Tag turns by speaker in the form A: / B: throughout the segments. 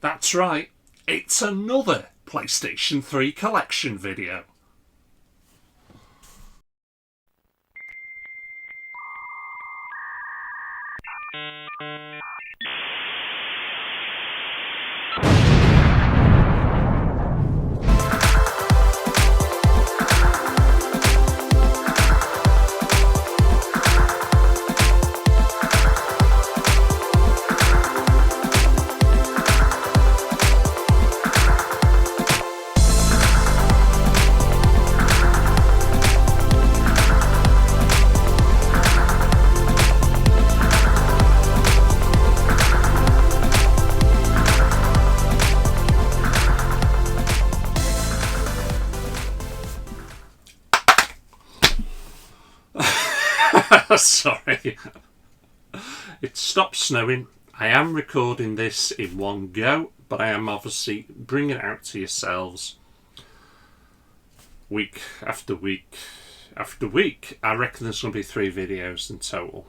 A: That's right, it's another PlayStation 3 collection video. Sorry. It stopped snowing. I am recording this in one go, but I am obviously bringing it out to yourselves week after week after week. I reckon there's going to be 3 videos in total.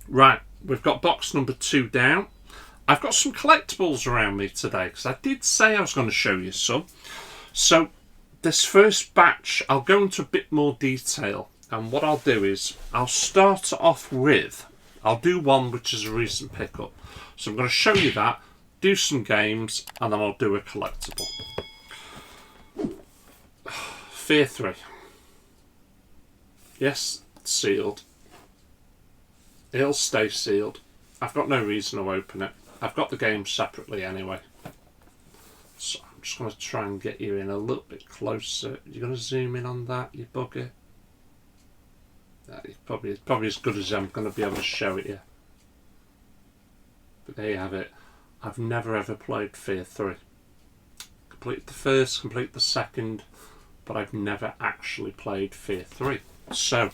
A: Right, we've got box number 2 down. I've got some collectibles around me today because I did say I was going to show you some. So this first batch, I'll go into a bit more detail. And what I'll do is, I'll start off with, I'll do one which is a recent pickup. So I'm going to show you that, do some games, and then I'll do a collectible. Fear 3. Yes, it's sealed. It'll stay sealed. I've got no reason to open it. I've got the game separately anyway. So I'm just going to try and get you in a little bit closer. You're going to zoom in on that, you bugger. It's probably as good as I'm going to be able to show it you. But there you have it. I've never ever played Fear 3. Complete the first, complete the second, but I've never actually played Fear 3. So,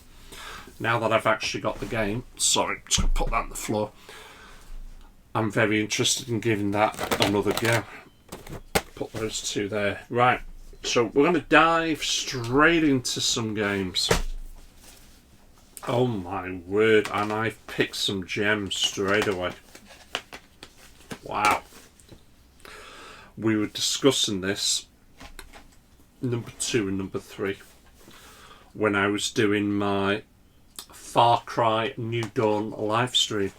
A: now that I've actually got the game, sorry, I'm just going to put that on the floor. I'm very interested in giving that another go. Put those 2 there. Right, so we're going to dive straight into some games. Oh my word, and I've picked some gems straight away. Wow. We were discussing this, number 2 and number 3, when I was doing my Far Cry New Dawn live stream.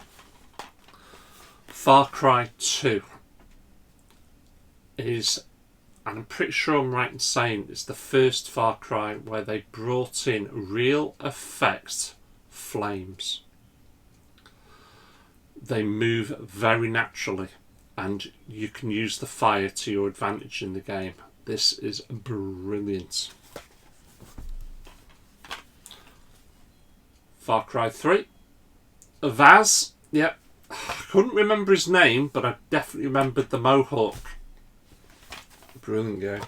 A: Far Cry 2 is, and I'm pretty sure I'm right in saying, it's the first Far Cry where they brought in real effects flames. They move very naturally and you can use the fire to your advantage in the game. This is brilliant. Far Cry 3. Vaz, yep. I couldn't remember his name, but I definitely remembered the Mohawk. Brilliant game.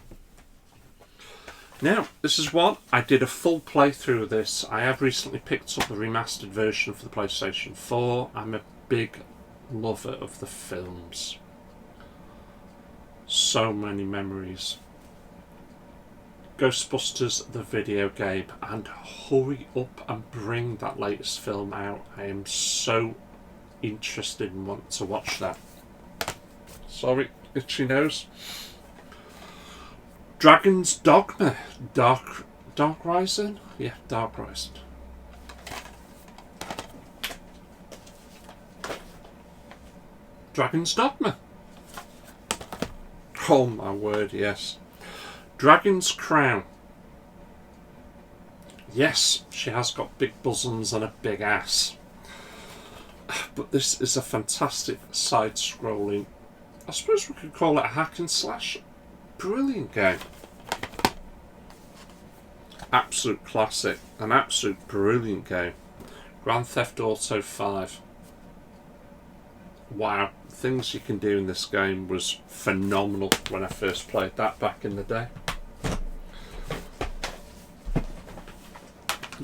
A: Now, this is one, I did a full playthrough of this. I have recently picked up the remastered version for the PlayStation 4. I'm a big lover of the films. So many memories. Ghostbusters, the video game, and hurry up and bring that latest film out. I am so interested in wanting to watch that. Sorry, itchy nose. Dragon's Dogma. Dark Rising? Yeah, Dark Rising. Dragon's Dogma. Oh my word, yes. Dragon's Crown. Yes, she has got big bosoms and a big ass. But this is a fantastic side-scrolling, I suppose we could call it a hack and slash. Brilliant game. Absolute classic. An absolute brilliant game. Grand Theft Auto 5. Wow. Things you can do in this game was phenomenal when I first played that back in the day.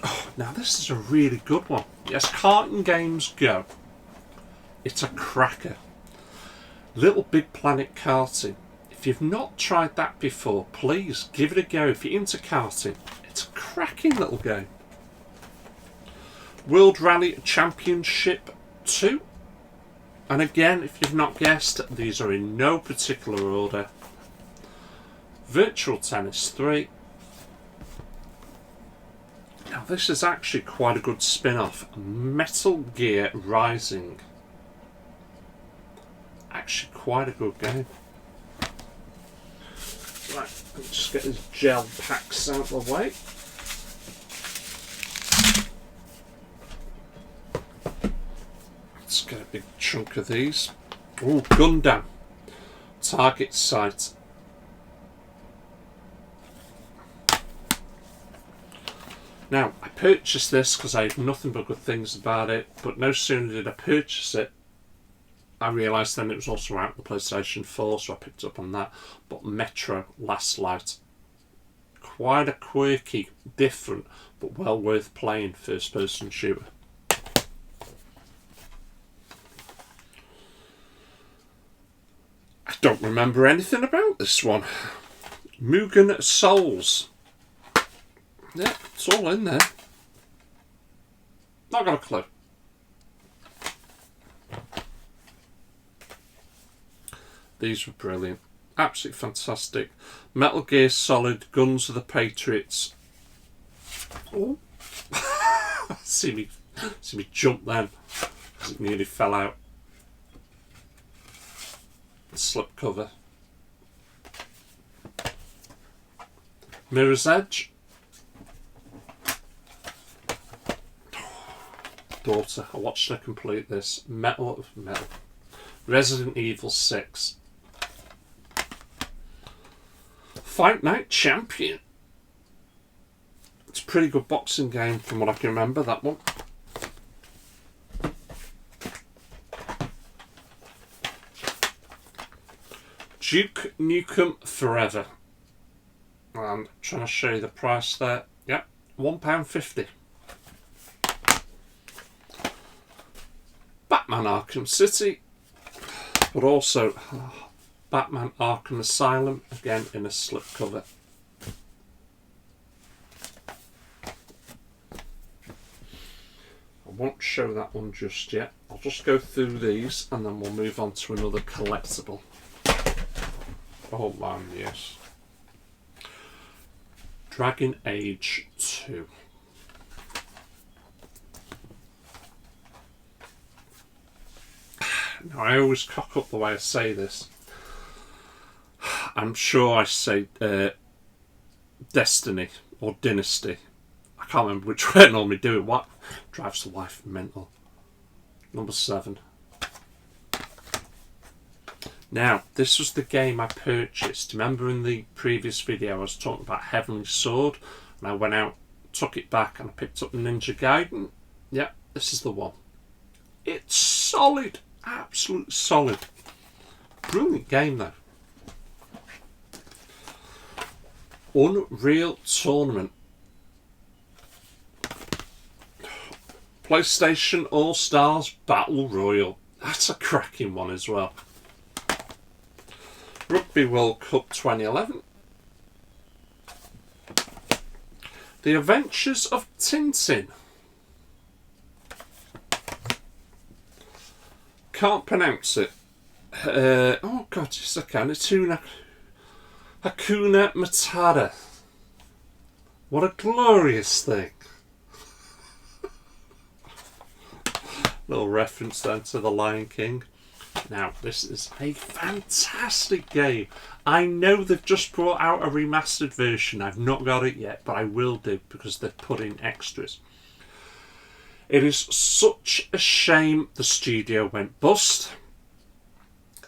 A: Oh, now this is a really good one. Yes, karting games go. It's a cracker. Little Big Planet karting. If you've not tried that before, please give it a go. If you're into karting, it's a cracking little game. World Rally Championship 2. And again, if you've not guessed, these are in no particular order. Virtual Tennis 3. Now this is actually quite a good spin-off. Metal Gear Rising. Actually quite a good game. Right, let's just get these gel packs out of the way. Let's get a big chunk of these. Oh, Gundam. Target Sight. Now, I purchased this because I had nothing but good things about it, but no sooner did I purchase it, I realised then it was also out on the PlayStation 4, so I picked up on that. But Metro Last Light. Quite a quirky, different, but well worth playing first-person shooter. I don't remember anything about this one. Mugen Souls. Yeah, it's all in there. Not got a clue. These were brilliant. Absolutely fantastic. Metal Gear Solid, Guns of the Patriots. Oh. see me jump then. It nearly fell out. Slip cover. Mirror's Edge. Daughter, I watched her complete this. Metal. Resident Evil 6. Fight Night Champion. It's a pretty good boxing game from what I can remember, that one. Duke Nukem Forever. I'm trying to show you the price there. Yep, £1.50. Batman Arkham City. But also Batman Arkham Asylum, again in a slipcover. I won't show that one just yet. I'll just go through these and then we'll move on to another collectible. Oh man, yes. Dragon Age 2. Now, I always cock up the way I say this. I'm sure I say Destiny or Dynasty. I can't remember which way I normally do it. What drives the wife mental? Number 7. Now, this was the game I purchased. Remember in the previous video I was talking about Heavenly Sword? And I went out, took it back and I picked up Ninja Gaiden. Yeah, this is the one. It's solid. Absolutely solid. Brilliant game though. Unreal Tournament. PlayStation All-Stars Battle Royale. That's a cracking one as well. Rugby World Cup 2011. The Adventures of Tintin. Can't pronounce it. Oh god, yes I can. Hakuna Matata. What a glorious thing. Little reference then to The Lion King. Now, this is a fantastic game. I know they've just brought out a remastered version. I've not got it yet, but I will do because they've put in extras. It is such a shame the studio went bust.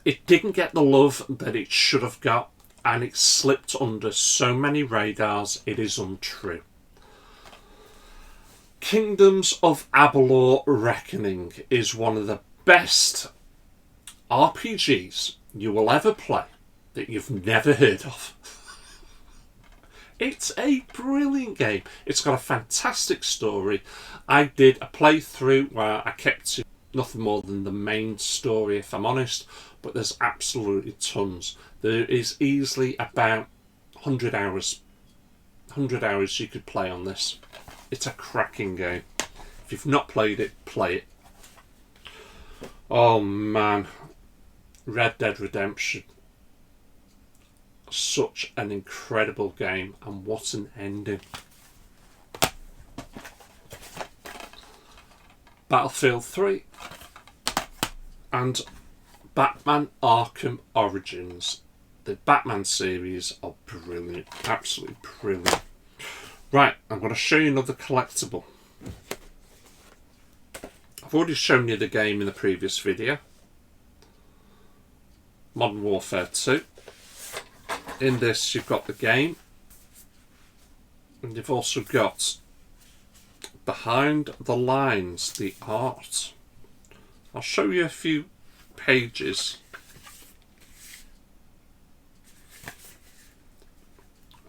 A: It didn't get the love that it should have got, and it slipped under so many radars, it is untrue. Kingdoms of Amalur Reckoning is one of the best RPGs you will ever play that you've never heard of. It's a brilliant game. It's got a fantastic story. I did a playthrough where I kept to nothing more than the main story, if I'm honest, but there's absolutely tons. There is easily about 100 hours you could play on this. It's a cracking game. If you've not played it, play it. Oh man, Red Dead Redemption. Such an incredible game, and what an ending. Battlefield 3 and Batman Arkham Origins. The Batman series are brilliant, absolutely brilliant. Right, I'm going to show you another collectible. I've already shown you the game in the previous video. Modern Warfare 2. In this you've got the game, and you've also got behind the lines, the art. I'll show you a few pages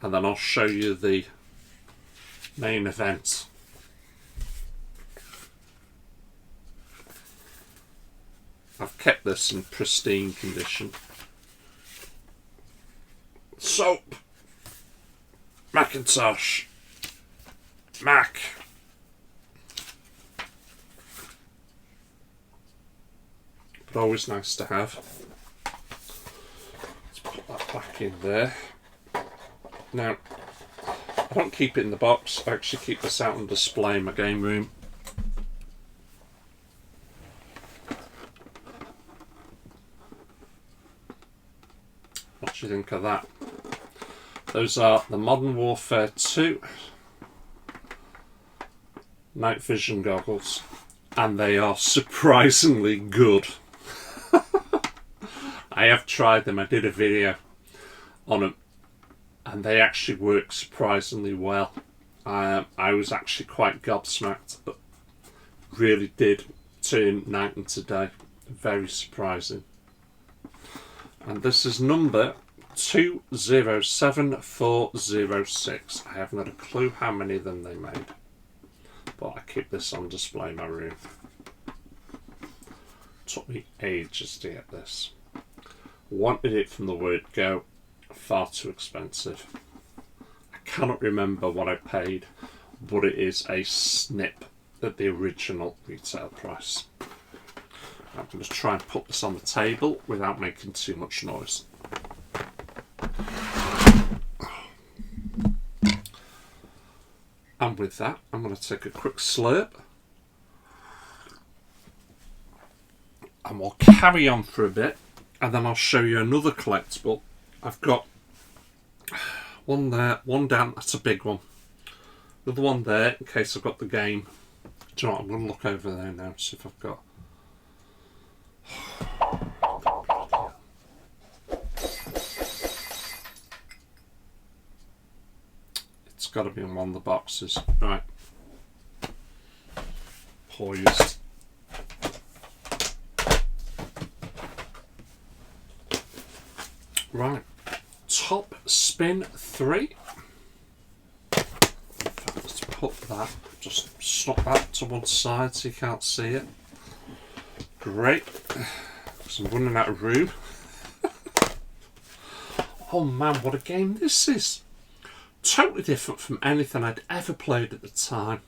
A: and then I'll show you the main event. I've kept this in pristine condition. Soap, Macintosh, Mac. But always nice to have. Let's put that back in there. Now, I don't keep it in the box, I actually keep this out on display in my game room. What do you think of that? Those are the Modern Warfare 2 night vision goggles, and they are surprisingly good. I have tried them, I did a video on them, and they actually work surprisingly well. I was actually quite gobsmacked, but really did turn night into day. Very surprising. And this is number 207406. I haven't got a clue how many of them they made, but I keep this on display in my room. Took me ages to get this. Wanted it from the word go. Far too expensive. I cannot remember what I paid, but it is a snip at the original retail price. I'm going to try and put this on the table without making too much noise. And with that, I'm going to take a quick slurp. And we'll carry on for a bit, and then I'll show you another collectible. I've got one there, one down, that's a big one. Another one there, in case I've got the game. Do you know what, I'm going to look over there now, see if I've got... It's got to be in one of the boxes. Right. Poised. Right. Top Spin 3. Let's put that, just snap that to one side so you can't see it. Great. Because I'm running out of room. Oh man, what a game this is. Totally different from anything I'd ever played at the time.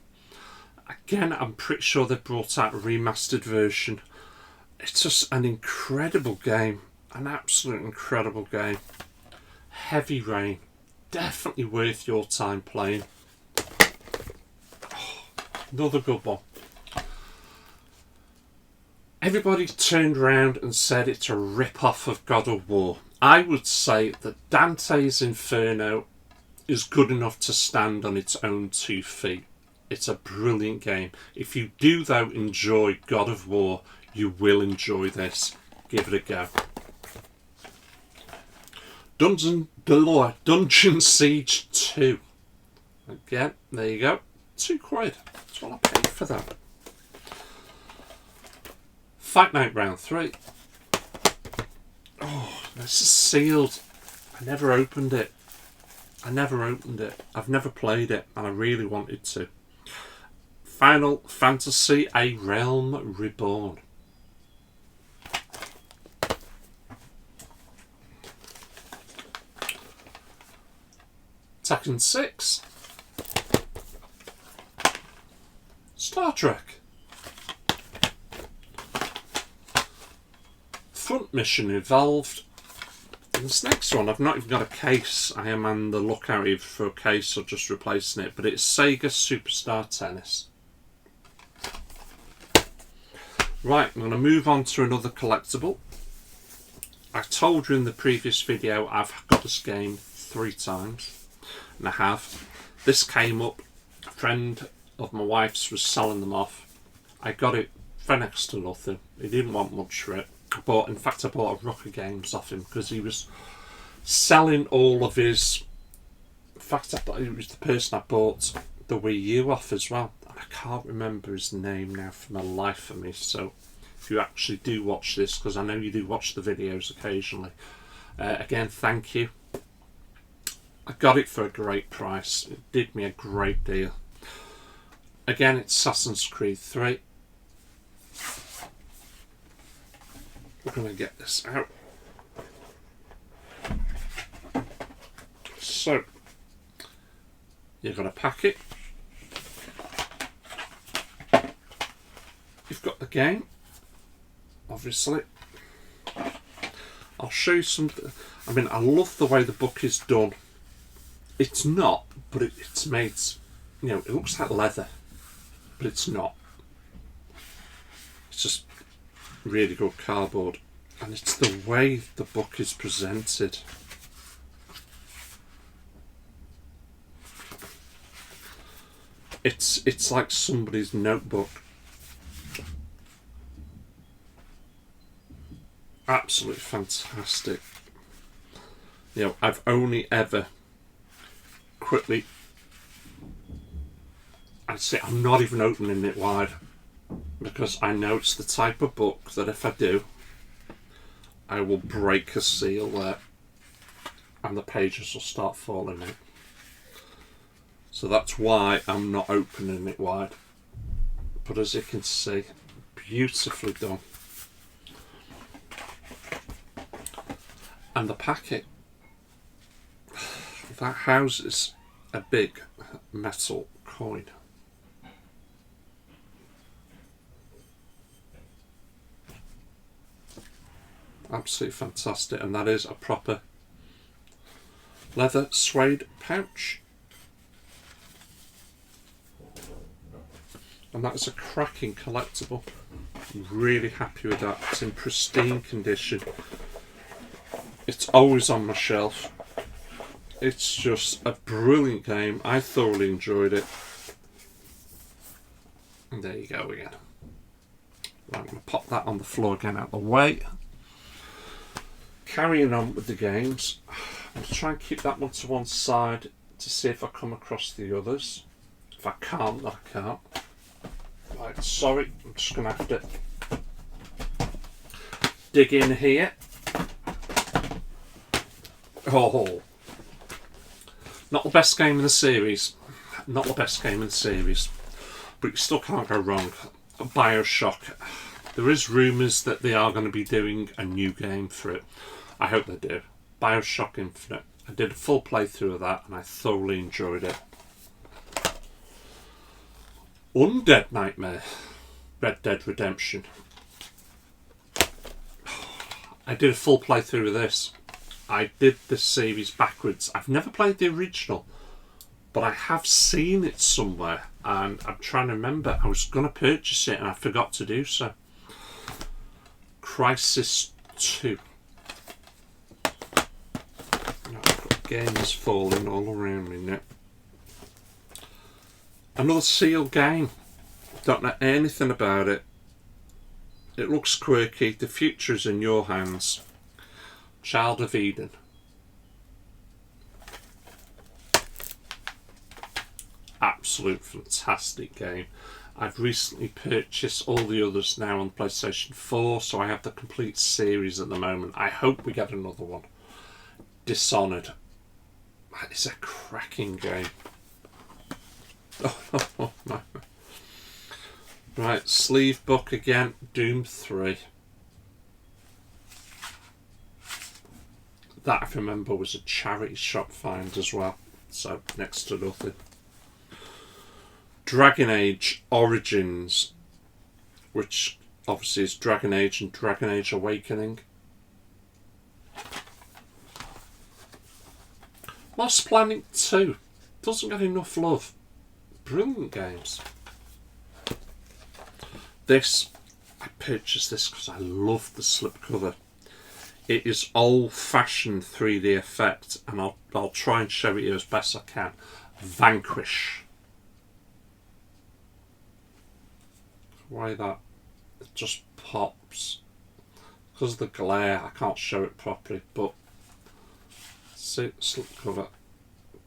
A: Again, I'm pretty sure they brought out a remastered version. It's just an incredible game. An absolute incredible game. Heavy Rain. Definitely worth your time playing. Oh, another good one. Everybody turned around and said it's a rip-off of God of War. I would say that Dante's Inferno is good enough to stand on its own 2 feet. It's a brilliant game. If you do though enjoy God of War, you will enjoy this. Give it a go. Dungeon Siege 2. Again, there you go. £2. That's what I paid for that. Fight Night Round 3. Oh, this is sealed. I never opened it. I've never played it, and I really wanted to. Final Fantasy: A Realm Reborn. Tekken 6. Star Trek. Hunt mission evolved. And this next one, I've not even got a case. I am on the lookout either for a case or just replacing it. But it's Sega Superstar Tennis. Right, I'm going to move on to another collectible. I told you in the previous video I've got this game 3 times. And I have. This came up. A friend of my wife's was selling them off. I got it for next to nothing. He didn't want much for it. In fact, I bought a Rocker Games off him because he was selling all of his... In fact, I thought he was the person I bought the Wii U off as well. And I can't remember his name now for my life of me. So if you actually do watch this, because I know you do watch the videos occasionally, again, thank you. I got it for a great price. It did me a great deal. Again, it's Assassin's Creed 3. We're going to get this out. So, you've got a packet. You've got the game, obviously. I'll show you some... I mean, I love the way the book is done. It's not, but it's made... You know, it looks like leather, but it's not. It's just really good cardboard, and it's the way the book is presented. It's like somebody's notebook. Absolutely fantastic. You know, I've only ever quickly... I'd say I'm not even opening it wide, because I know it's the type of book that if I do, I will break a seal there and the pages will start falling out. So that's why I'm not opening it wide. But as you can see, beautifully done. And the packet, that houses a big metal coin. Absolutely fantastic, and that is a proper leather suede pouch, and that is a cracking collectible. I'm really happy with that. It's in pristine condition. It's always on my shelf. It's just a brilliant game. I thoroughly enjoyed it. And there you go again. Right, I'm going to pop that on the floor again out of the way. Carrying on with the games, I'm going to try and keep that one to one side to see if I come across the others. If I can't, then I can't. Right, sorry, I'm just going to have to dig in here. Oh, not the best game in the series. Not the best game in the series. But you still can't go wrong. BioShock. There is rumours that they are going to be doing a new game for it. I hope they do. BioShock Infinite. I did a full playthrough of that and I thoroughly enjoyed it. Undead Nightmare. Red Dead Redemption. I did a full playthrough of this. I did this series backwards. I've never played the original, but I have seen it somewhere and I'm trying to remember. I was going to purchase it and I forgot to do so. Crisis 2. Games falling all around me now. Another sealed game. Don't know anything about it. It looks quirky. The future is in your hands. Child of Eden. Absolute fantastic game. I've recently purchased all the others now on PlayStation 4, so I have the complete series at the moment. I hope we get another one. Dishonored. That is a cracking game. Oh my. Right, sleeve book again. Doom 3. That, if I remember, was a charity shop find as well. So, next to nothing. Dragon Age Origins, which obviously is Dragon Age and Dragon Age Awakening. Lost Planet 2 doesn't get enough love. Brilliant games. This, I purchased this because I love the slipcover. It is old-fashioned 3D effect, and I'll try and show it you as best I can. Vanquish. Why that? It just pops. Because of the glare, I can't show it properly, but see, slipcover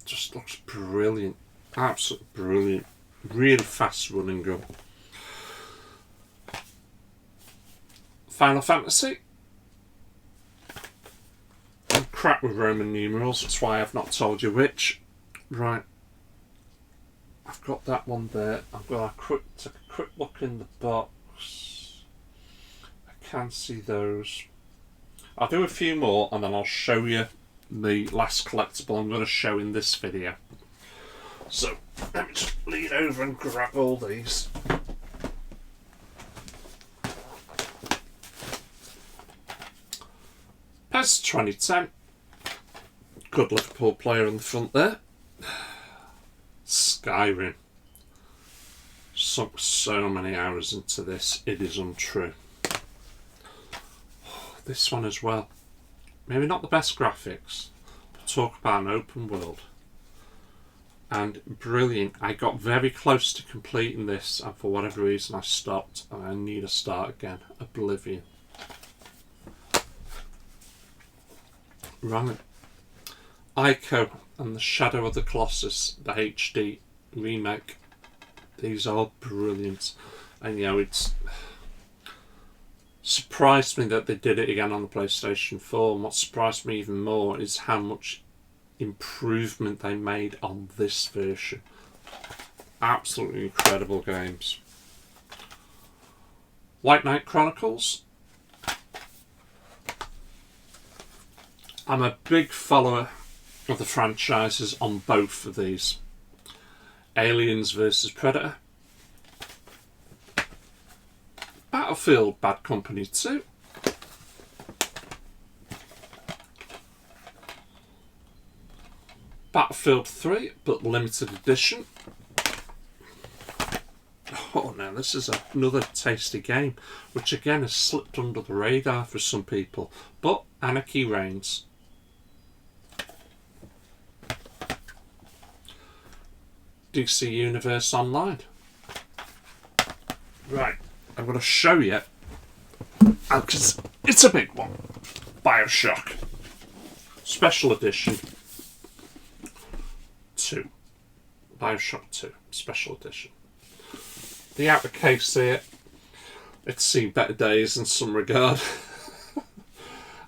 A: just looks brilliant. Absolutely brilliant. Really fast running gun. Final Fantasy. I'm crap with Roman numerals, that's why I've not told you which. Right. I've got that one there. I've got take a quick look in the box. I can see those. I'll do a few more and then I'll show you the last collectible I'm going to show in this video. So, let me just lean over and grab all these. PES 2010. Good Liverpool player in the front there. Skyrim. Sunk so many hours into this, it is untrue. This one as well. Maybe not the best graphics, but talk about an open world. And brilliant. I got very close to completing this, and for whatever reason I stopped, and I need to start again. Oblivion. Right. Ico and the Shadow of the Colossus, the HD remake. These are brilliant. And you know, it's surprised me that they did it again on the PlayStation 4. And what surprised me even more is how much improvement they made on this version. Absolutely incredible games. White Knight Chronicles. I'm a big follower of the franchises on both of these. Aliens vs Predator. Battlefield Bad Company 2. Battlefield 3, but limited edition. Oh, now this is another tasty game, which again has slipped under the radar for some people. But Anarchy Reigns. DC Universe Online. Right, I'm going to show you, because it's a big one. BioShock. Special Edition 2. BioShock 2. Special Edition. The outer case here, it's seen better days in some regard.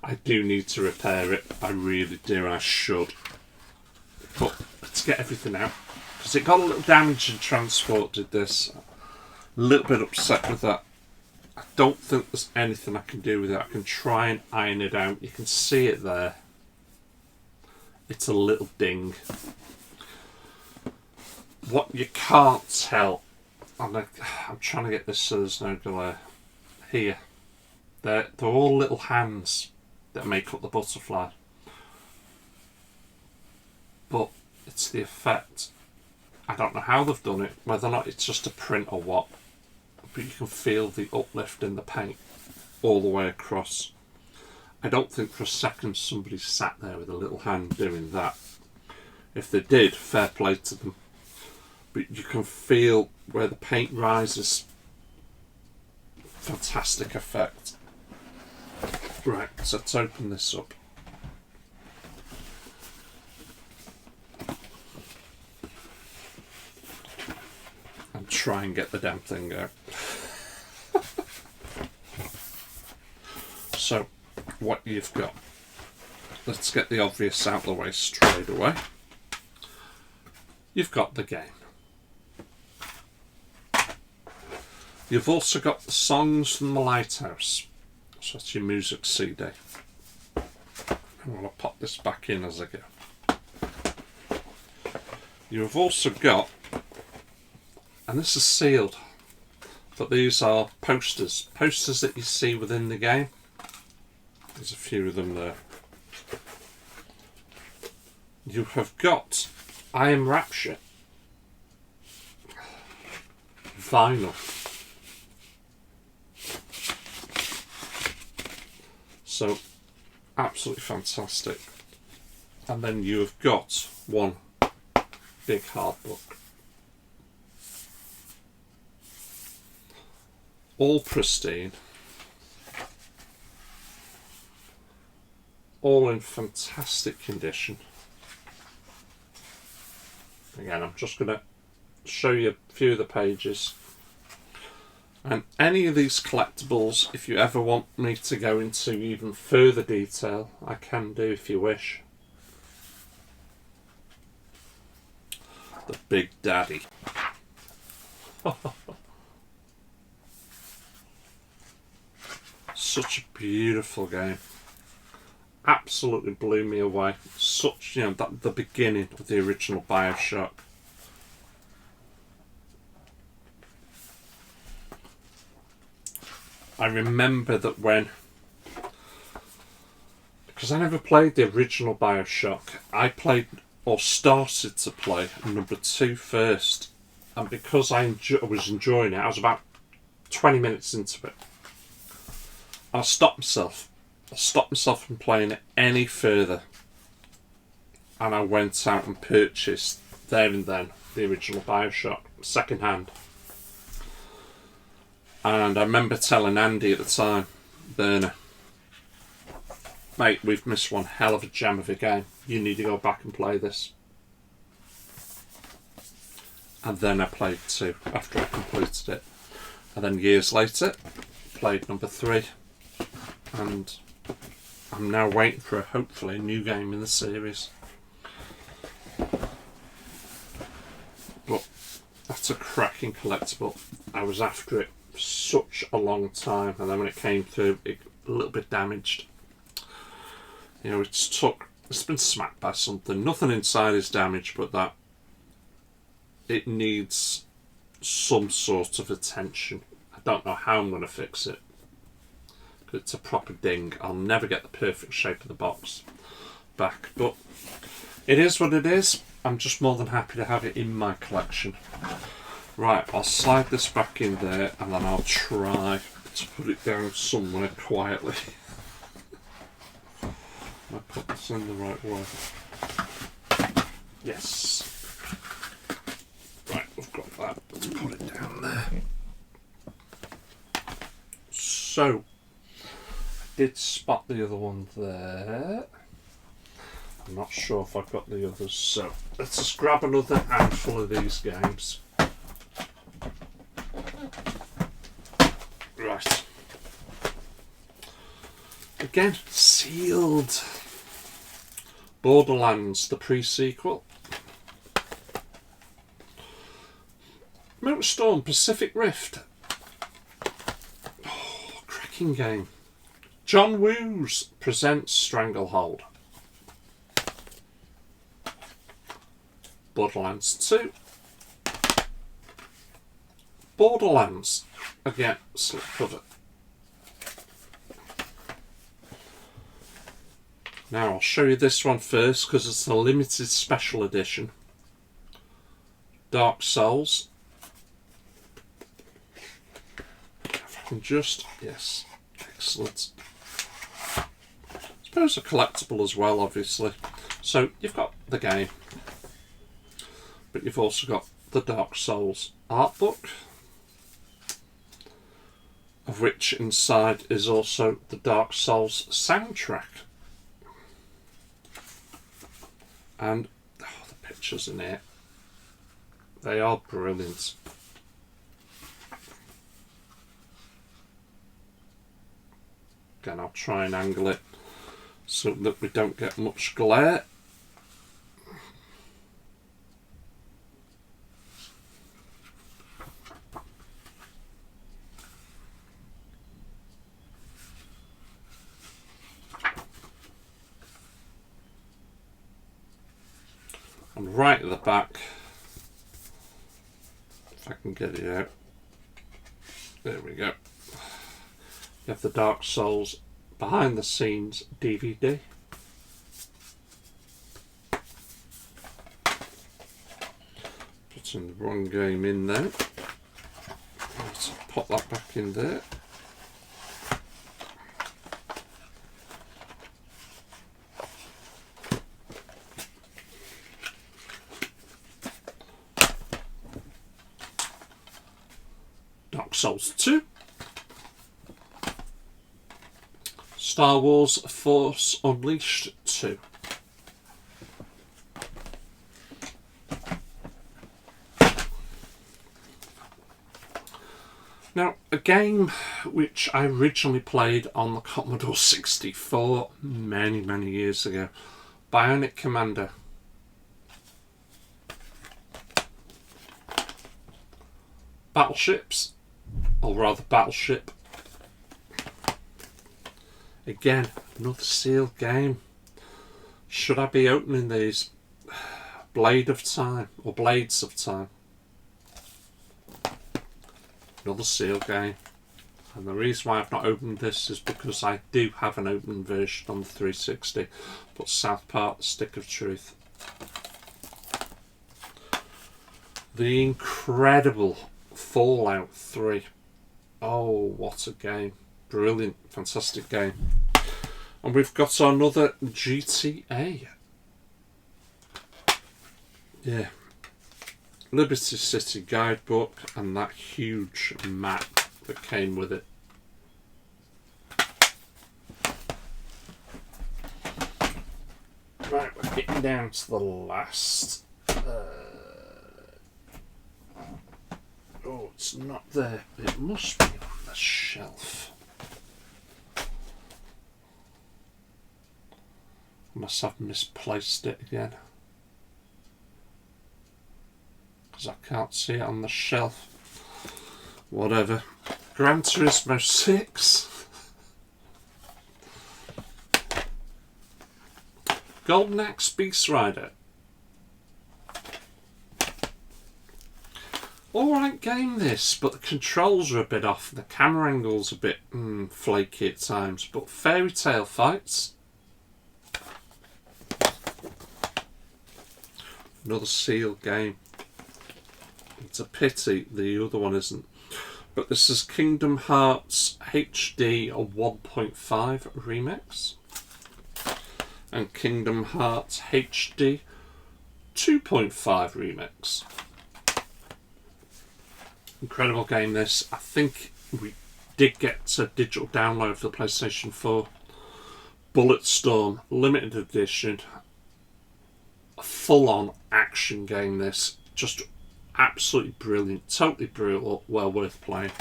A: I do need to repair it. I really do, I should. But let's get everything out. Because it got a little damage in transport, did this. A little bit upset with that. I don't think there's anything I can do with it. I can try and iron it out. You can see it there. It's a little ding. What you can't tell, I'm trying to get this so there's no glare. Here. They're all little hands that make up the butterfly. But it's the effect. I don't know how they've done it, whether or not it's just a print or what, but you can feel the uplift in the paint all the way across. I don't think for a second somebody sat there with a little hand doing that. If they did, fair play to them. But you can feel where the paint rises. Fantastic effect. Right, so let's open this up. And try and get the damn thing out. So, what you've got. Let's get the obvious out of the way straight away. You've got the game. You've also got the songs from the Lighthouse. So that's your music CD. I'm going to pop this back in as I go. You've also got, and this is sealed, but these are posters. Posters that you see within the game. There's a few of them there. you have got I Am Rapture vinyl. So absolutely fantastic. And then you have got one big hard book. All pristine. All in fantastic condition. Again, I'm just going to show you a few of the pages. And any of these collectibles, if you ever want me to go into even further detail, I can do if you wish. The Big Daddy. Such a beautiful game. Absolutely blew me away. Such, the beginning of the original BioShock. I remember that because I never played the original BioShock, I played or started to play number 2 first, and because I was enjoying it, I was about 20 minutes into it. I stopped myself from playing it any further, and I went out and purchased there and then the original BioShock second hand. And I remember telling Andy at the time, Burner, mate, we've missed one hell of a gem of a game. You need to go back and play this. And then I played 2 after I completed it. And then years later, played number 3. And I'm now waiting for hopefully a new game in the series. But that's a cracking collectible. I was after it for such a long time, and then when it came through, it a little bit damaged. It's been smacked by something. Nothing inside is damaged, but that it needs some sort of attention. I don't know how I'm going to fix it. It's a proper ding. I'll never get the perfect shape of the box back, but it is what it is. I'm just more than happy to have it in my collection. Right, I'll slide this back in there, and then I'll try to put it down somewhere quietly. I put this in the right way. Yes. Right, we've got that. Let's put it down there. So, did spot the other one there. I'm not sure if I've got the others, so let's just grab another handful of these games. Right. Again, sealed. Borderlands, the pre-sequel. Motorstorm, Pacific Rift. Oh, cracking game. John Woo's presents Stranglehold. Borderlands 2. Borderlands. Again, slipcover. Now I'll show you this one first because it's a limited special edition. Dark Souls. If I can just, yes, excellent. I suppose a collectible as well, obviously. So you've got the game, but you've also got the Dark Souls art book, of which inside is also the Dark Souls soundtrack. And the pictures in here, they are brilliant. Again, I'll try and angle it so that we don't get much glare. And right at the back, if I can get it out, there we go. You have the Dark Souls behind the scenes DVD. putting the wrong game in there. Let's pop that back in there. Dark Souls 2. Star Wars Force Unleashed 2. Now, a game which I originally played on the Commodore 64 many years ago, Bionic Commando. Battleships, or rather Battleship. Again, another sealed game. Should I be opening these? Blade of Time, or Blades of Time. Another sealed game. And the reason why I've not opened this is because I do have an open version on the 360, but South Park, Stick of Truth. The incredible Fallout 3. Oh, what a game. Brilliant, fantastic game. And we've got another GTA. Yeah. Liberty City guidebook and that huge map that came with it. Right, we're getting down to the last. Oh, it's not there. It must be on the shelf. Must have misplaced it again. Because I can't see it on the shelf. Whatever. Gran Turismo 6. Golden Axe Beast Rider. Alright game this, but the controls are a bit off. The camera angle's a bit flaky at times. But Fairy Tail Fights. Another sealed game. It's a pity the other one isn't. But this is Kingdom Hearts HD 1.5 Remix. And Kingdom Hearts HD 2.5 Remix. Incredible game this. I think we did get a digital download for the PlayStation 4. Bulletstorm Limited Edition. A full-on action game this. Just absolutely brilliant. Totally brilliant. Well worth playing.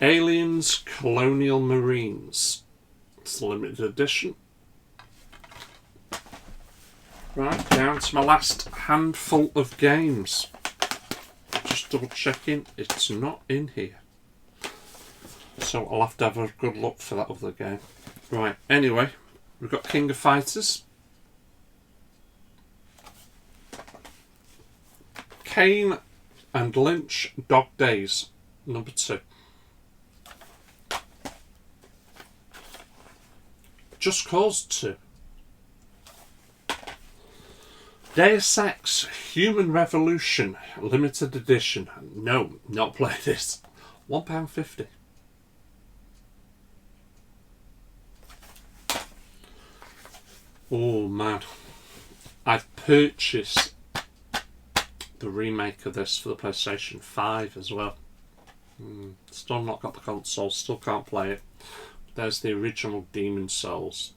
A: Aliens Colonial Marines. It's the limited edition. Right, down to my last handful of games. Just double checking, it's not in here. So I'll have to have a good look for that other game. Right, anyway, we've got King of Fighters. Kane and Lynch Dog Days, number 2. Just Cause 2. Deus Ex Human Revolution Limited Edition. No, not play this. £1.50. Oh man. I've purchased the remake of this for the PlayStation 5 as well. Still not got the console, still can't play it. There's the original Demon Souls.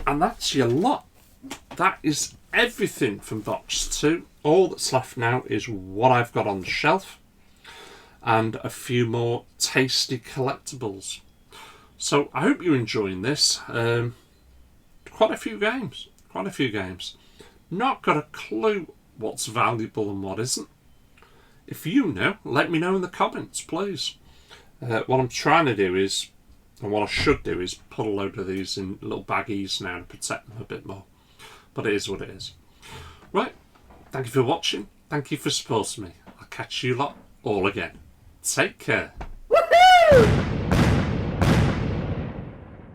A: And that's your lot. That is everything from box 2. All that's left now is what I've got on the shelf and a few more tasty collectibles. So I hope you're enjoying this. Quite a few games. Not got a clue what's valuable and what isn't. If you know, let me know in the comments, please. What I'm trying to do is, and what I should do is put a load of these in little baggies now to protect them a bit more. But it is what it is. Right, thank you for watching. Thank you for supporting me. I'll catch you lot all again. Take care. Woohoo!